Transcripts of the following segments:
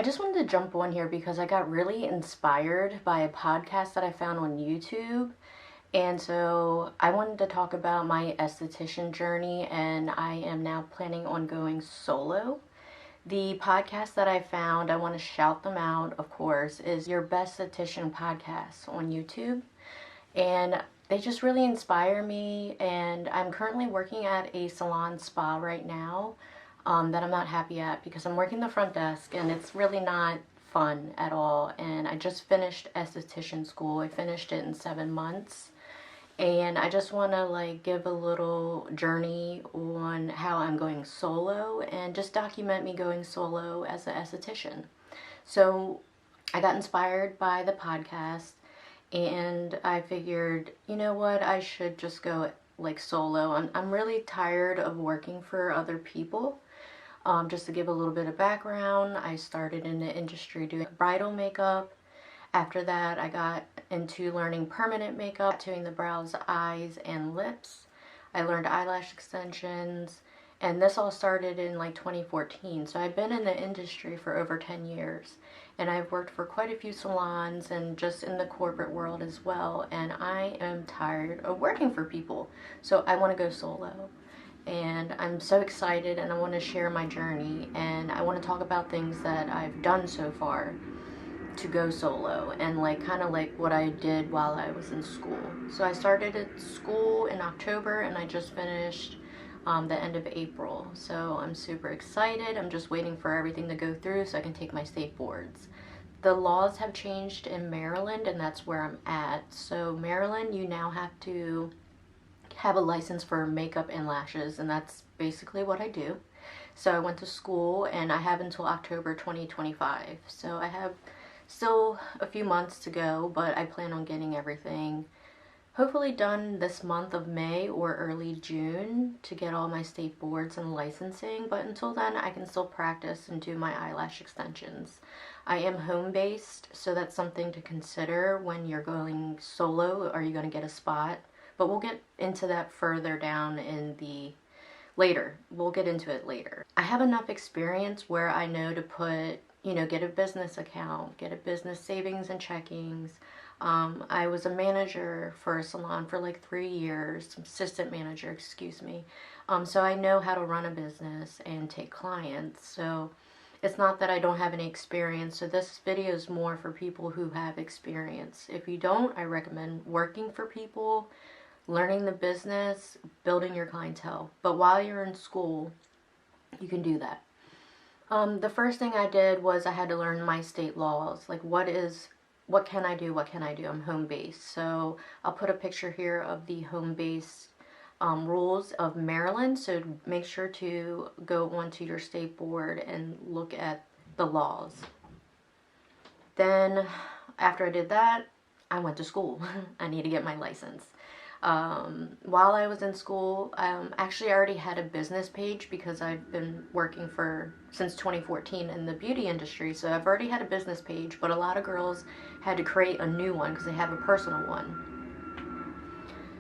I just wanted to jump on here because I got really inspired by a podcast that I found on YouTube. And so I wanted to talk about my esthetician journey, and I am now planning on going solo. The podcast that I found, I want to shout them out, of course, is Your Best Esthetician Podcast on YouTube. And they just really inspire me, and I'm currently working at a salon spa right now that I'm not happy at because I'm working the front desk and it's really not fun at all. And I just finished esthetician school. I finished it in 7 months, and I just want to give a little journey on how I'm going solo and just document me going solo as an esthetician. So I got inspired by the podcast, and I figured, you know what, I should just go solo. I'm really tired of working for other people. Just to give a little bit of background, I started in the industry doing bridal makeup. After that, I got into learning permanent makeup, doing the brows, eyes, and lips. I learned eyelash extensions, and this all started in 2014. So I've been in the industry for over 10 years, and I've worked for quite a few salons and just in the corporate world as well. And I am tired of working for people, so I want to go solo. And I'm so excited, and I want to share my journey, and I want to talk about things that I've done so far to go solo, and kind of what I did while I was in school. So I started at school in October, and I just finished the end of April. So I'm super excited. I'm just waiting for everything to go through so I can take my state boards. The laws have changed in Maryland, and that's where I'm at. So Maryland, you now have to have a license for makeup and lashes, and that's basically what I do. So I went to school, and I have until October 2025. So I have still a few months to go, but I plan on getting everything hopefully done this month of May or early June to get all my state boards and licensing. But until then, I can still practice and do my eyelash extensions. I am home-based, so that's something to consider when you're going solo. Are you going to get a spot? But we'll get into that further down in the later. We'll get into it later. I have enough experience where I know to put, get a business account, get a business savings and checkings. I was a manager for a salon for 3 years, assistant manager, excuse me. So I know how to run a business and take clients. So it's not that I don't have any experience. So this video is more for people who have experience. If you don't, I recommend working for people, learning the business, building your clientele. But while you're in school, you can do that. The first thing I did was I had to learn my state laws. What can I do? What can I do? I'm home-based. So I'll put a picture here of the home-based rules of Maryland. So make sure to go onto your state board and look at the laws. Then after I did that, I went to school. I need to get my license. While I was in school, actually I already had a business page because I've been working since 2014 in the beauty industry. So I've already had a business page, but a lot of girls had to create a new one because they have a personal one.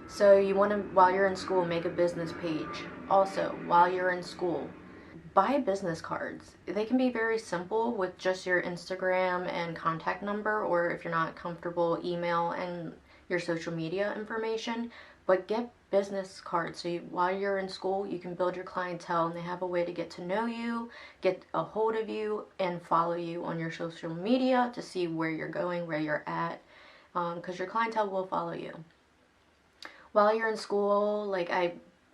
So you want to, while you're in school, make a business page. Also, while you're in school, buy business cards. They can be very simple with just your Instagram and contact number, or if you're not comfortable, email and your social media information. But get business cards so while you're in school, you can build your clientele, and they have a way to get to know you, get a hold of you, and follow you on your social media to see where you're going, where you're at, because your clientele will follow you. While you're in school,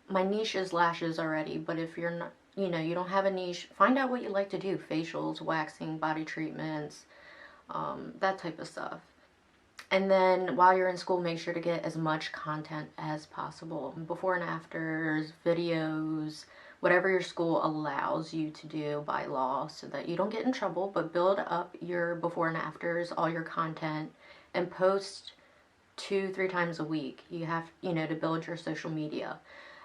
my niche is lashes already, but if you're not, you don't have a niche, find out what you like to do: facials, waxing, body treatments, that type of stuff. And then while you're in school, make sure to get as much content as possible. Before and afters, videos, whatever your school allows you to do by law so that you don't get in trouble, but build up your before and afters, all your content, and post 2-3 times a week. You have, to build your social media.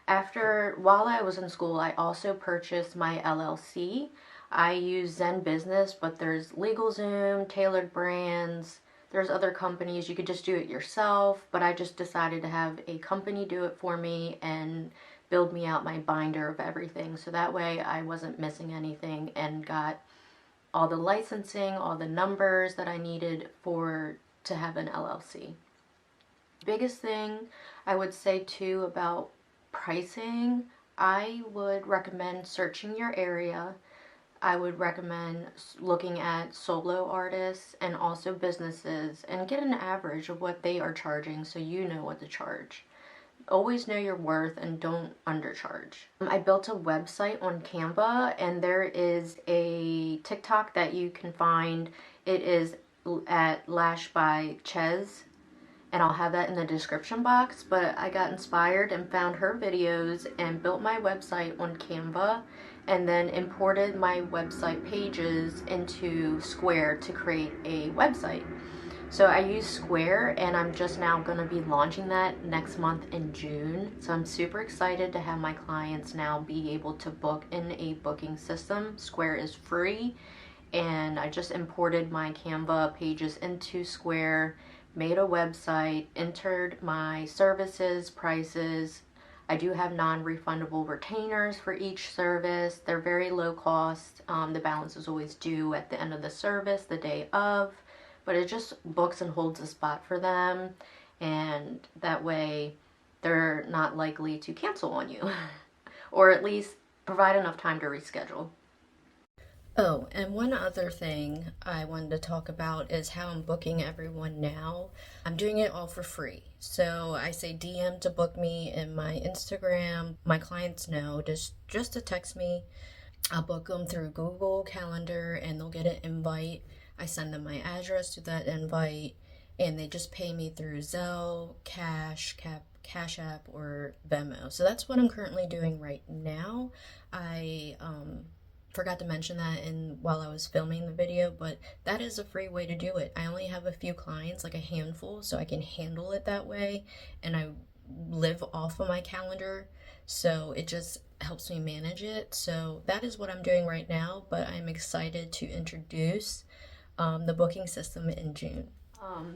While I was in school, I also purchased my LLC. I use Zen Business, but there's LegalZoom, Tailored Brands. There's other companies. You could just do it yourself, but I just decided to have a company do it for me and build me out my binder of everything. So that way I wasn't missing anything and got all the licensing, all the numbers that I needed to have an LLC. Biggest thing I would say too about pricing, I would recommend searching your area. I would recommend looking at solo artists and also businesses and get an average of what they are charging so you know what to charge. Always know your worth and don't undercharge. I built a website on Canva, and there is a TikTok that you can find. It is at Lash by Ches, and I'll have that in the description box. But I got inspired and found her videos and built my website on Canva, and then imported my website pages into Square to create a website. So I use Square, and I'm just now going to be launching that next month in June. So I'm super excited to have my clients now be able to book in a booking system. Square is free, and I just imported my Canva pages into Square, made a website, entered my services, prices. I do have non-refundable retainers for each service. They're very low cost. The balance is always due at the end of the service, the day of. But it just books and holds a spot for them, and that way they're not likely to cancel on you or at least provide enough time to reschedule. Oh, and one other thing I wanted to talk about is how I'm booking everyone now. I'm doing it all for free. So I say DM to book me in my Instagram. My clients know just to text me. I'll book them through Google Calendar, and they'll get an invite. I send them my address to that invite, and they just pay me through Zelle, Cash App, or Venmo. So that's what I'm currently doing right now. I forgot to mention that while I was filming the video, but that is a free way to do it. I only have a few clients, like a handful, so I can handle it that way, and I live off of my calendar, so it just helps me manage it. So that is what I'm doing right now, but I'm excited to introduce the booking system in June.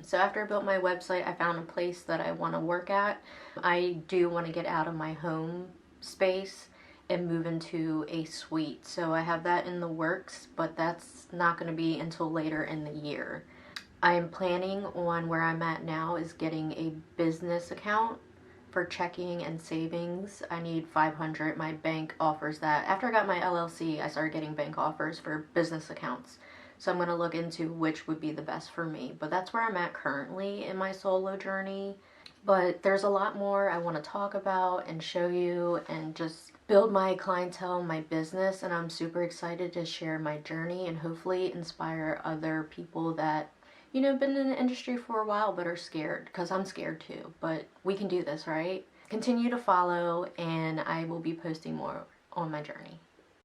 So after I built my website, I found a place that I want to work at. I do want to get out of my home space and move into a suite. So I have that in the works, but that's not going to be until later in the year. I am planning on where I'm at now is getting a business account for checking and savings. I need $500. My bank offers that. After I got my LLC, I started getting bank offers for business accounts. So I'm going to look into which would be the best for me. But that's where I'm at currently in my solo journey. But there's a lot more I want to talk about and show you and just build my clientele, my business. And I'm super excited to share my journey and hopefully inspire other people that, been in the industry for a while but are scared, because I'm scared too. But we can do this, right? Continue to follow, and I will be posting more on my journey.